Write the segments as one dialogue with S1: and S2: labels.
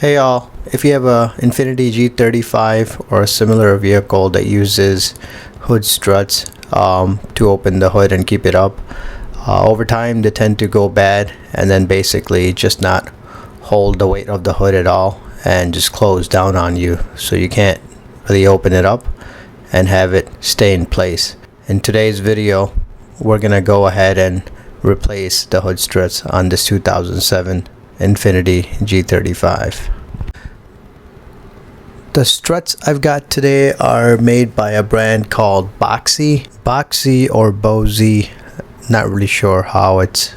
S1: Hey y'all, if you have a Infiniti G35 or a similar vehicle that uses hood struts to open the hood and keep it up, over time they tend to go bad and then basically just not hold the weight of the hood at all and just close down on you, so you can't really open it up and have it stay in place. In today's video, we're gonna go ahead and replace the hood struts on this 2007 Infiniti G35. The struts I've got today are made by a brand called BOXI or BOXI, not really sure how it's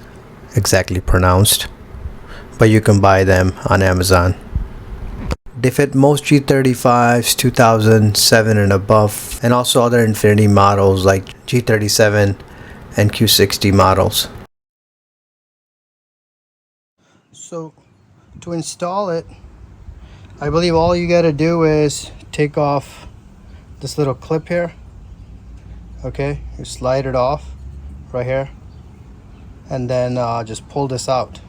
S1: exactly pronounced, but you can buy them on Amazon. They fit most G35s 2007 and above, and also other Infiniti models like G37 and Q60 models. So to install it, I believe all you gotta do is take off this little clip here. Okay, you slide it off right here, and then just pull this out.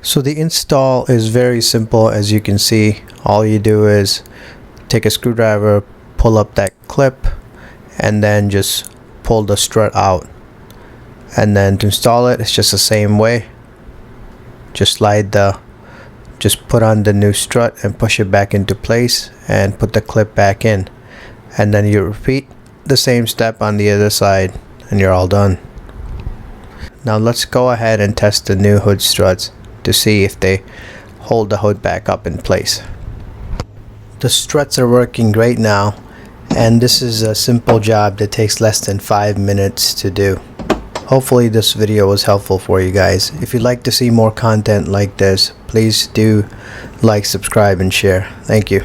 S1: So the install is very simple. As you can see, all you do is take a screwdriver, pull up that clip, and then just pull the strut out. And then to install it, it's just the same way. Just put on the new strut and push it back into place and put the clip back in. And then you repeat the same step on the other side and you're all done. Now let's go ahead and test the new hood struts to see if they hold the hood back up in place. The struts are working great now, and this is a simple job that takes less than 5 minutes to do. Hopefully this video was helpful for you guys. If you'd like to see more content like this, please do like, subscribe, and share. Thank you.